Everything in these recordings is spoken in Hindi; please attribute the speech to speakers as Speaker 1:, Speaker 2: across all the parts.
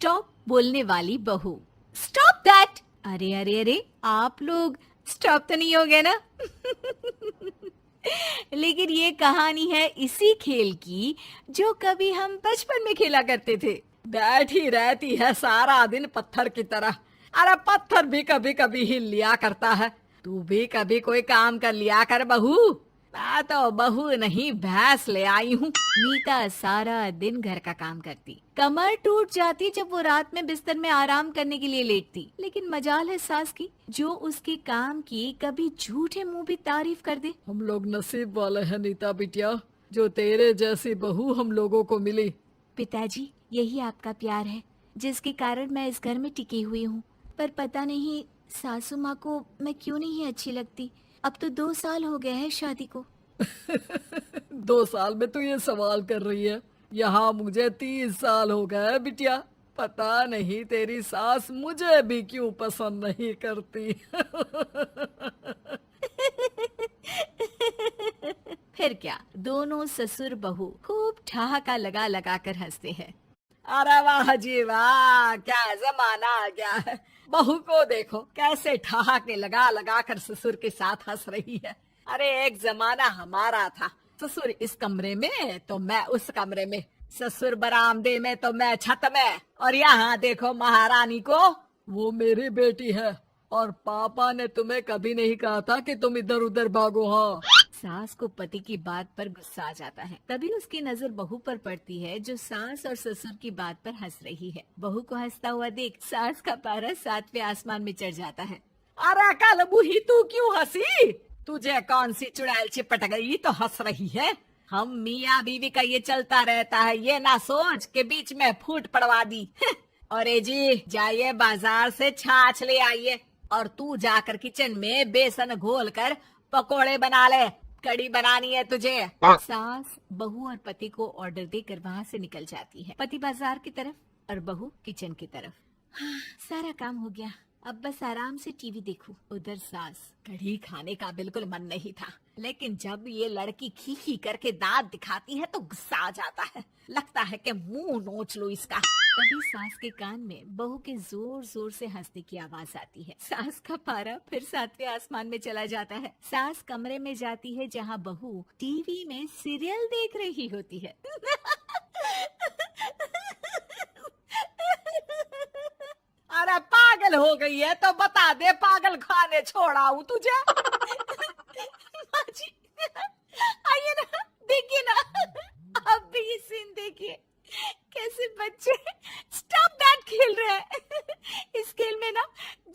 Speaker 1: स्टॉप बोलने वाली बहू। Stop that! अरे अरे अरे, आप लोग स्टॉप तो नहीं हो गए ना? लेकिन ये कहानी है इसी खेल की जो कभी हम बचपन में खेला करते थे।
Speaker 2: बैठी रहती है सारा दिन पत्थर की तरह। अरे पत्थर भी कभी कभी हिल लिया करता है। तू भी कभी कोई काम कर लिया कर बहू। मैं तो बहू नहीं भैंस ले आई हूँ।
Speaker 1: नीता सारा दिन घर का काम करती, कमर टूट जाती जब वो रात में बिस्तर में आराम करने के लिए लेटती। लेकिन मजाल है सास की, जो उसके काम की कभी झूठे मुंह भी तारीफ कर दे।
Speaker 2: हम लोग नसीब वाले हैं नीता बिटिया, जो तेरे जैसी बहू हम लोगों को मिली।
Speaker 1: पिताजी, यही आपका प्यार है जिसके कारण मैं इस घर में टिकी हुई हूँ। पर पता नहीं सासू माँ को मैं क्यों नहीं अच्छी लगती। अब तो 2 साल हो गए हैं शादी को।
Speaker 2: 2 साल में तू ये सवाल कर रही है? यहाँ मुझे 30 साल हो गए बिटिया। पता नहीं तेरी सास मुझे भी क्यों पसंद नहीं करती।
Speaker 1: फिर क्या, दोनों ससुर बहू खूब ठहाका लगा लगा कर हंसते हैं।
Speaker 2: अरे वाह जी वाह, क्या जमाना आ गया है। बहू को देखो कैसे ठहाके लगा लगा कर ससुर के साथ हंस रही है। अरे एक जमाना हमारा था, ससुर इस कमरे में तो मैं उस कमरे में, ससुर बरामदे में तो मैं छत में। और यहाँ देखो महारानी को, वो मेरी बेटी है। और पापा ने तुम्हें कभी नहीं कहा था कि तुम इधर उधर भागो। हाँ,
Speaker 1: सास को पति की बात पर गुस्सा आ जाता है। तभी उसकी नजर बहू पर पड़ती है जो सास और ससुर की बात पर हंस रही है। बहू को हंसता हुआ देख सास का पारा 7वें आसमान में चढ़ जाता है।
Speaker 2: अरे कल बुही तू क्यों हंसी? तुझे कौन सी चुड़ैल चिपट गई तो हंस रही है? हम मियाँ बीवी का ये चलता रहता है, ये ना सोच के बीच में फूट पड़वा दी। अरे जी जाइए बाजार से छाछ ले आइए, और तू जाकर किचन में बेसन घोल कर पकोड़े बना ले, कड़ी बनानी है तुझे।
Speaker 1: सास बहू और पति को ऑर्डर देकर वहाँ से निकल जाती है। पति बाजार की तरफ और बहू किचन की तरफ। हाँ, सारा काम हो गया, अब बस आराम से टीवी देखूं। उधर सास,
Speaker 2: कढ़ी खाने का बिल्कुल मन नहीं था, लेकिन जब ये लड़की खी खी करके दांत दिखाती है तो गुस्सा आ जाता है। लगता है कि मुंह नोच लूं इसका।
Speaker 1: तभी सास के कान में बहू के जोर जोर से हंसने की आवाज आती है। सास का पारा फिर 7वें आसमान में चला जाता है। सास कमरे में जाती है जहाँ बहू टीवी में सीरियल देख रही होती है।
Speaker 2: अरे पागल हो गई है तो बता दे, पागल खाने छोड़ाऊं तुझे?
Speaker 1: माँ जी, आइए ना, देखिए ना, आप भी ये सीन देखिए, कैसे बच्चे स्टॉप दैट खेल रहे हैं। इस खेल में ना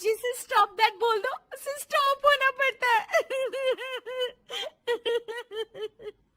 Speaker 1: जिसे स्टॉप दैट बोल दो उसे स्टॉप होना पड़ता है।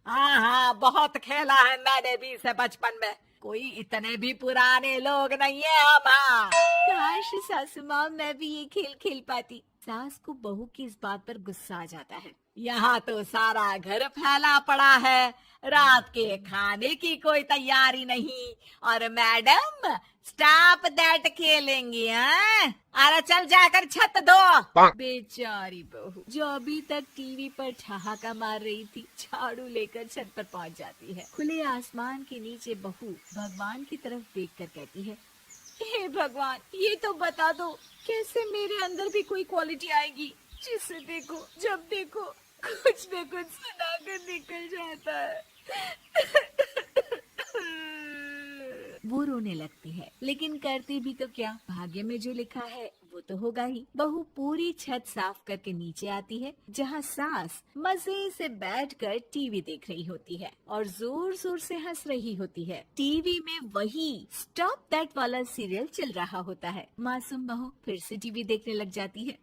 Speaker 2: हाँ हाँ, बहुत खेला है मैंने भी इसे बचपन में। कोई इतने भी पुराने लोग नहीं है हम। हाँ,
Speaker 1: काश सासू माँ मैं भी ये खेल खेल पाती। सास को बहू की इस बात पर गुस्सा आ जाता है।
Speaker 2: यहाँ तो सारा घर फैला पड़ा है, रात के खाने की कोई तैयारी नहीं, और मैडम स्टॉप दैट खेलेंगी। हाँ, अरे चल जाकर छत धो।
Speaker 1: बेचारी बहू जो अभी तक टीवी पर ठहाका मार रही थी, झाड़ू लेकर छत पर पहुंच जाती है। खुले आसमान के नीचे बहू भगवान की तरफ देखकर कहती है, हे भगवान, ये तो बता दो कैसे मेरे अंदर भी कोई क्वालिटी आएगी जिसे देखो जब देखो कुछ न कुछ सुनाकर निकल जाता है। वो रोने लगती है, लेकिन करती भी तो क्या, भाग्य में जो लिखा है वो तो होगा ही। बहू पूरी छत साफ करके नीचे आती है जहाँ सास मजे से बैठकर टीवी देख रही होती है और जोर जोर से हंस रही होती है। टीवी में वही स्टॉप दैट वाला सीरियल चल रहा होता है। मासूम बहू फिर से टीवी देखने लग जाती है।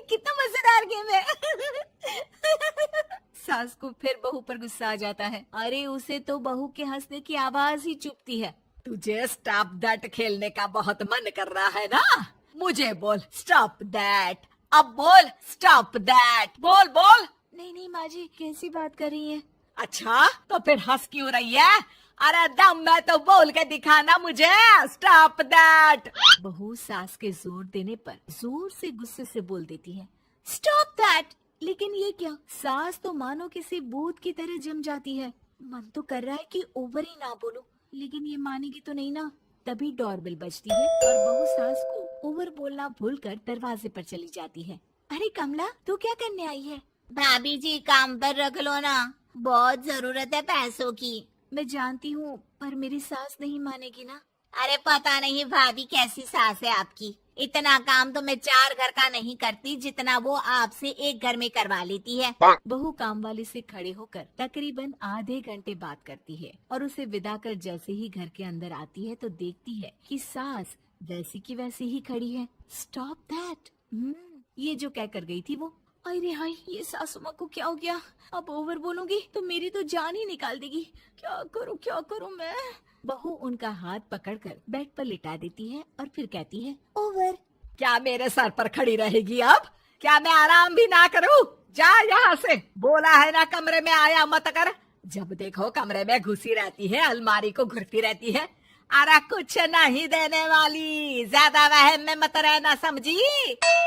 Speaker 1: कितना मजेदार गेम है। सास को फिर बहू पर गुस्सा आ जाता है। अरे उसे तो बहू के हंसने की आवाज ही चुभती है।
Speaker 2: तुझे स्टॉप दैट खेलने का बहुत मन कर रहा है ना? मुझे बोल स्टॉप दैट, अब बोल स्टॉप दैट, बोल बोल।
Speaker 1: नहीं नहीं माँ जी, कैसी बात कर रही हैं?
Speaker 2: अच्छा तो फिर हंस क्यों रही है? अरे दम में तो बोल के दिखाना मुझे स्टॉप दैट।
Speaker 1: बहू सास के जोर देने पर जोर से गुस्से से बोल देती है, स्टॉप दैट। लेकिन ये क्या, सास तो मानो किसी भूत की तरह जम जाती है। मन तो कर रहा है कि ओवर ही ना बोलूं, लेकिन ये मानेगी तो नहीं ना। तभी डोरबेल बजती है और बहू सास को ओवर बोलना भूलकर दरवाजे पर चली जाती है। अरे कमला, तू क्या करने आई है?
Speaker 3: भाभी जी काम पर रख लो ना, बहुत जरूरत है पैसों की।
Speaker 1: मैं जानती हूँ, पर मेरी सास नहीं मानेगी ना।
Speaker 3: अरे पता नहीं भाभी कैसी सास है आपकी, इतना काम तो मैं 4 घर का नहीं करती जितना वो आपसे एक घर में करवा लेती है।
Speaker 1: बहू काम वाली से खड़े होकर तकरीबन आधे घंटे बात करती है और उसे विदा कर जैसे ही घर के अंदर आती है तो देखती है कि सास वैसी की वैसी ही खड़ी है। Stop that. ये जो कह कर गई थी वो। अरे हाय, ये सासू माँ को क्या हो गया? अब ओवर बोलूंगी तो मेरी तो जान ही निकाल देगी। क्या करूँ मैं? बहू उनका हाथ पकड़कर बेड पर लिटा देती है और फिर कहती है, ओवर।
Speaker 2: क्या मेरे सर पर खड़ी रहेगी अब? क्या मैं आराम भी ना करूं? जा यहाँ से, बोला है ना कमरे में आया मत कर। जब देखो कमरे में घुसी रहती है, अलमारी को घुरती रहती है। अरे कुछ नहीं देने वाली, ज्यादा वहम में मत रहना, समझी?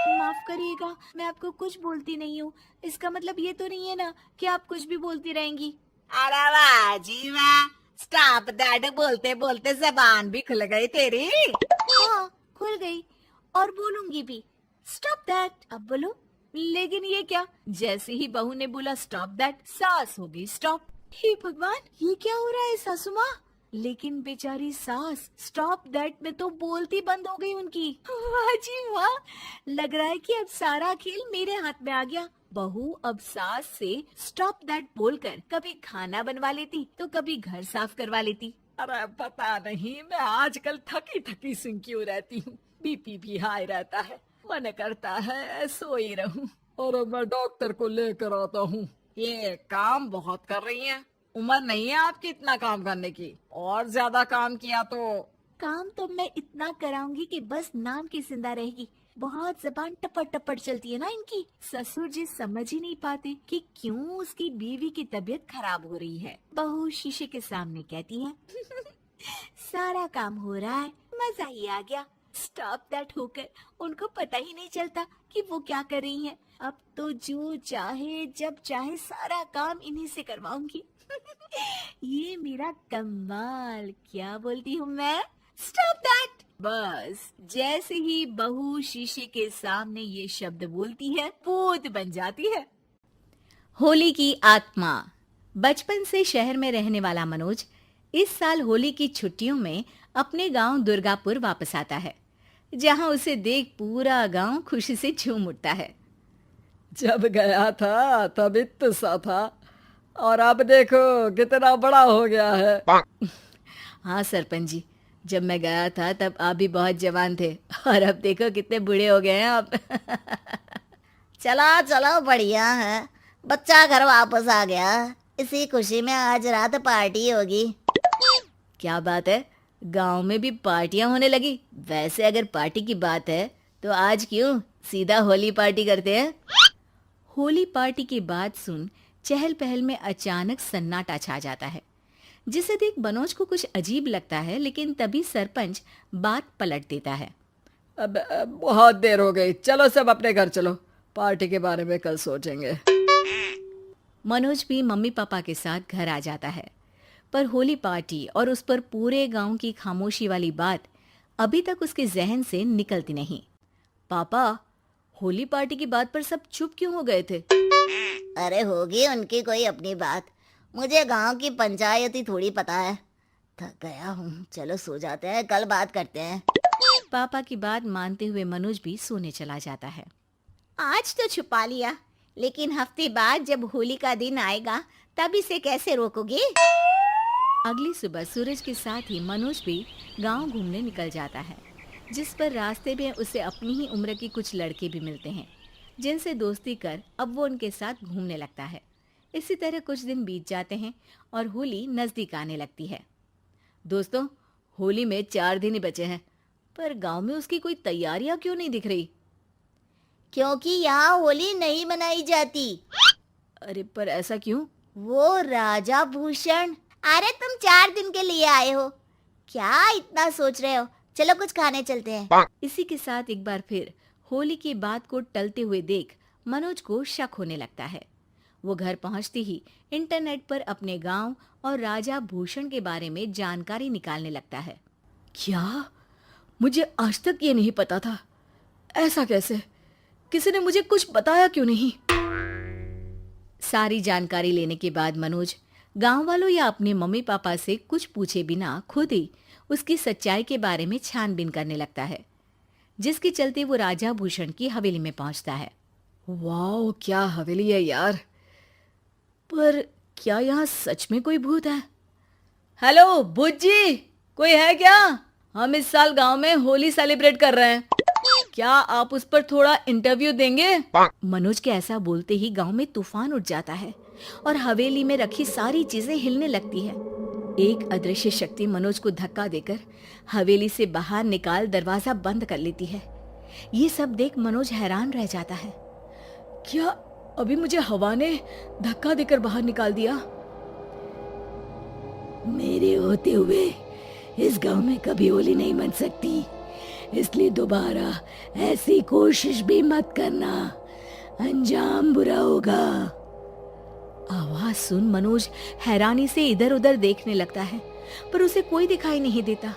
Speaker 1: माफ करिएगा, मैं आपको कुछ बोलती नहीं हूँ। इसका मतलब ये तो नहीं है ना कि आप कुछ भी बोलती रहेंगी।
Speaker 2: अरे वाह जी वाह, स्टॉप दैट बोलते बोलते जबान भी खुल गई तेरी।
Speaker 1: हाँ, खुल गई और बोलूंगी भी। Stop that. अब बोलो। लेकिन ये क्या? जैसे ही बहू ने बोला स्टॉप दैट, सास हो गई स्टॉप। हे भगवान, ये क्या हो रहा है सासू माँ? लेकिन बेचारी सास स्टॉप दैट में तो बोलती बंद हो गई उनकी। वाह जी वाह, लग रहा है कि अब सारा खेल मेरे हाथ में आ गया। बहू अब सास से स्टॉप दैट बोलकर कभी खाना बनवा लेती तो कभी घर साफ करवा लेती।
Speaker 2: अरे पता नहीं, मैं आजकल थकी थकी सी क्यों रहती हूँ। बीपी भी हाई रहता है, मन करता है सोई रहूं। और मैं डॉक्टर को लेकर आता हूँ। ये काम बहुत कर रही हैं, उम्र नहीं है आपकी इतना काम करने की। और ज्यादा काम किया तो
Speaker 1: काम तो मैं इतना कराऊंगी कि बस नाम की जिंदा रहेगी। बहुत जबान टपट टपट चलती है ना इनकी। ससुर जी समझ ही नहीं पाते कि क्यों उसकी बीवी की तबीयत खराब हो रही है। बहू शीशे के सामने कहती है, सारा काम हो रहा है, मजा ही आ गया। स्टॉप दैट होकर उनको पता ही नहीं चलता कि वो क्या कर रही हैं। अब तो जो चाहे जब चाहे सारा काम इन्हीं से करवाऊंगी। ये मेरा कमाल। क्या बोलती हूँ मैं? Stop that. बस जैसे ही बहू शीशे के सामने ये शब्द बोलती है, भूत बन जाती है।
Speaker 3: होली की आत्मा। बचपन से शहर में रहने वाला मनोज इस साल होली की छुट्टियों में अपने गांव दुर्गापुर वापस आता है, जहां उसे देख पूरा गांव खुशी से झूम उठता है।
Speaker 2: जब गया था तब इतना सा था, और अब देखो कितना बड़ा हो गया है।
Speaker 3: हाँ सरपंच जी, जब मैं गया था तब आप भी बहुत जवान थे, और अब देखो कितने बूढ़े हो गए हैं आप।
Speaker 4: चलो चलो बढ़िया है, बच्चा घर वापस आ गया। इसी खुशी में आज रात पार्टी होगी।
Speaker 3: क्या बात है, गांव में भी पार्टियां होने लगी। वैसे अगर पार्टी की बात है तो आज क्यों सीधा होली पार्टी करते हैं। होली पार्टी की बात सुन चहल पहल में अचानक सन्नाटा छा जाता है, जिसे देख मनोज को कुछ अजीब लगता है। लेकिन तभी सरपंच बात पलट देता है।
Speaker 2: अब बहुत देर हो गई, चलो सब अपने घर चलो, पार्टी के बारे में कल सोचेंगे।
Speaker 3: मनोज भी मम्मी पापा के साथ घर आ जाता है, पर होली पार्टी और उस पर पूरे गांव की खामोशी वाली बात अभी तक उसके जहन से निकलती नहीं। पापा, होली पार्टी की बात पर सब चुप क्यों हो गए थे?
Speaker 4: अरे होगी उनकी कोई अपनी बात, मुझे गांव की पंचायत ही थोड़ी पता है। थक गया हूँ, चलो सो जाते हैं, कल बात करते हैं।
Speaker 3: पापा की बात मानते हुए मनोज भी सोने चला जाता है।
Speaker 4: आज तो छुपा लिया, लेकिन हफ्ते बाद जब होली का दिन आएगा तब इसे कैसे रोकोगे?
Speaker 3: अगली सुबह सूरज के साथ ही मनोज भी गांव घूमने निकल जाता है, जिस पर रास्ते में उसे अपनी ही उम्र के कुछ लड़के भी मिलते हैं, जिनसे दोस्ती कर अब वो उनके साथ घूमने लगता है। इसी तरह कुछ दिन बीत जाते हैं और होली नजदीक आने लगती है। दोस्तों, होली में 4 दिन ही बचे हैं, पर गांव में उसकी कोई तैयारियां क्यों नहीं दिख रही?
Speaker 4: क्योंकि यहाँ होली नहीं मनाई जाती।
Speaker 3: अरे पर ऐसा क्यों?
Speaker 4: वो राजा भूषण। अरे तुम 4 दिन के लिए आए हो, क्या इतना सोच रहे हो? चलो कुछ खाने चलते हैं।
Speaker 3: इसी के साथ एक बार फिर होली की बात को टलते हुए देख मनोज को शक होने लगता है। वो घर पहुंचते ही इंटरनेट पर अपने गांव और राजा भूषण के बारे में जानकारी निकालने लगता है। क्या? मुझे आज तक ये नहीं पता था। ऐसा कैसे? किसी ने मुझे कुछ बताया क्यों नहीं? सारी जानकारी लेने के बाद मनोज गांव वालों या अपने मम्मी पापा से कुछ पूछे बिना खुद ही उसकी सच्चाई के बारे में छानबीन करने लगता है, जिसके चलते वो राजा भूषण की हवेली में पहुंचता है।
Speaker 2: वाह, क्या हवेली है यार।
Speaker 3: पर क्या यहाँ सच में कोई भूत है?
Speaker 2: हेलो भूत जी, कोई है क्या? हम इस साल गांव में होली सेलिब्रेट कर रहे हैं, क्या आप उस पर थोड़ा इंटरव्यू देंगे?
Speaker 3: मनोज के ऐसा बोलते ही गांव में तूफान उठ जाता है और हवेली में रखी सारी चीजें हिलने लगती है। एक अदृश्य शक्ति मनोज को धक्का देकर हवेली से बाहर निकाल दरवाजा बंद कर लेती है। ये सब देख मनोज हैरान रह जाता है।
Speaker 2: क्या अभी मुझे हवा ने धक्का देकर बाहर निकाल दिया?
Speaker 5: मेरे होते हुए इस गांव में कभी होली नहीं मन सकती, इसलिए दोबारा ऐसी कोशिश भी मत करना, अंजाम बुरा होगा।
Speaker 3: आवाज सुन मनोज हैरानी से इधर उधर देखने लगता है, पर उसे कोई दिखाई नहीं देता।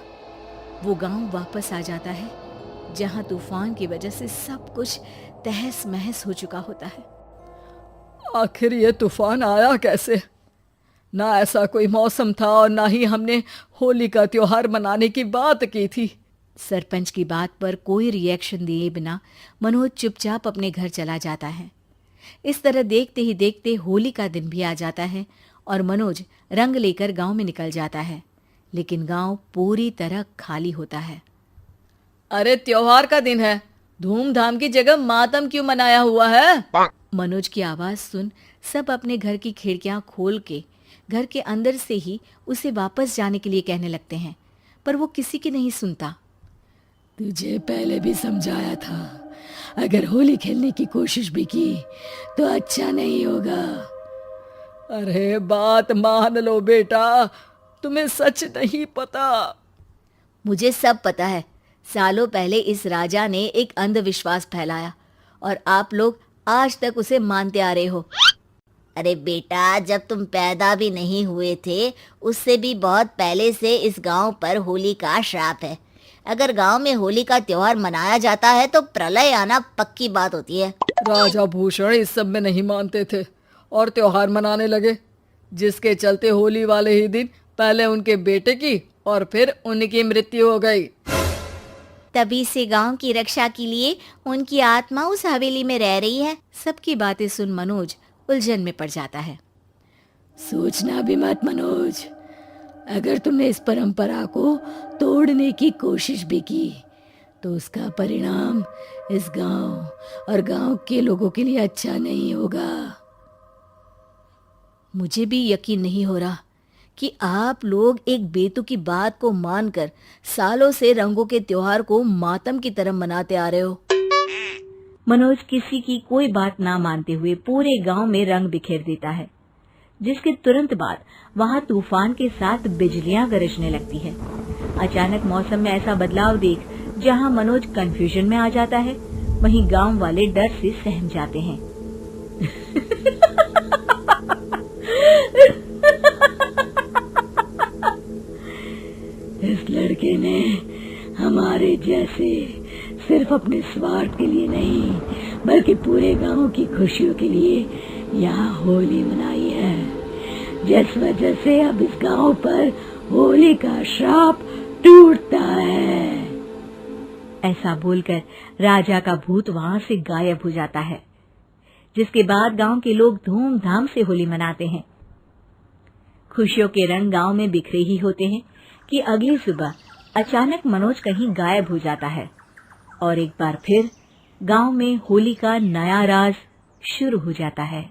Speaker 3: वो गांव वापस आ जाता है, जहां तूफान की वजह से सब कुछ तहस महस हो चुका होता है।
Speaker 2: आखिर ये तूफान आया कैसे? ना ऐसा कोई मौसम था और ना ही हमने होली का त्योहार मनाने की बात की थी।
Speaker 3: सरपंच की बात पर कोई रिएक्शन दिए बिना मनोज चुपचाप अपने घर चला जाता है। इस तरह देखते ही देखते होली का दिन भी आ जाता है और मनोज रंग लेकर गांव में निकल जाता है, लेकिन गांव पूरी तरह खाली होता है।
Speaker 2: अरे त्योहार का दिन है, धूमधाम की जगह मातम क्यों मनाया हुआ है?
Speaker 3: मनोज की आवाज सुन सब अपने घर की खिड़कियां खोल के घर के अंदर से ही उसे वापस जाने के लिए कहने लगते हैं, पर वो किसी की नहीं सुनता।
Speaker 5: तुझे पहले भी समझाया था, अगर होली खेलने की कोशिश भी की तो अच्छा नहीं होगा।
Speaker 2: अरे बात मान लो बेटा, तुम्हें सच नहीं पता।
Speaker 3: मुझे सब पता है। सालों पहले इस राजा ने एक अंधविश्वास फैलाया और आप लोग आज तक उसे मानते आ रहे हो।
Speaker 4: अरे बेटा, जब तुम पैदा भी नहीं हुए थे उससे भी बहुत पहले से इस गांव पर होली का श्राप है। अगर गांव में होली का त्योहार मनाया जाता है तो प्रलय आना पक्की बात होती है।
Speaker 2: राजा भूषण इस सब में नहीं मानते थे और त्योहार मनाने लगे, जिसके चलते होली वाले ही दिन पहले उनके बेटे की और फिर उनकी मृत्यु हो गई।
Speaker 4: तभी से गांव की रक्षा के लिए उनकी आत्मा उस हवेली में रह रही है।
Speaker 3: सबकी बातें सुन मनोज उलझन में पड़ जाता है।
Speaker 5: सोचना भी मत मनोज, अगर तुमने इस परंपरा को तोड़ने की कोशिश भी की तो उसका परिणाम इस गांव और गांव के लोगों के लिए अच्छा नहीं होगा।
Speaker 3: मुझे भी यकीन नहीं हो रहा कि आप लोग एक बेतुकी बात को मानकर सालों से रंगों के त्योहार को मातम की तरह मनाते आ रहे हो। मनोज किसी की कोई बात ना मानते हुए पूरे गांव में रंग बिखेर देता है, जिसके तुरंत बाद वहां तूफान के साथ बिजलियां गरजने लगती है। अचानक मौसम में ऐसा बदलाव देख जहां मनोज कंफ्यूजन में आ जाता है, वहीं गांव वाले डर से सहम जाते हैं।
Speaker 5: इस लड़के ने हमारे जैसे सिर्फ अपने स्वार्थ के लिए नहीं बल्कि पूरे गांव की खुशियों के लिए यहाँ होली मनाई है, जिस वजह से अब इस गांव पर होली का श्राप टूटता है।
Speaker 3: ऐसा बोलकर राजा का भूत वहां से गायब हो जाता है, जिसके बाद गांव के लोग धूमधाम से होली मनाते हैं। खुशियों के रंग गांव में बिखरे ही होते हैं कि अगली सुबह अचानक मनोज कहीं गायब हो जाता है और एक बार फिर गांव में होली का नया राज शुरू हो जाता है।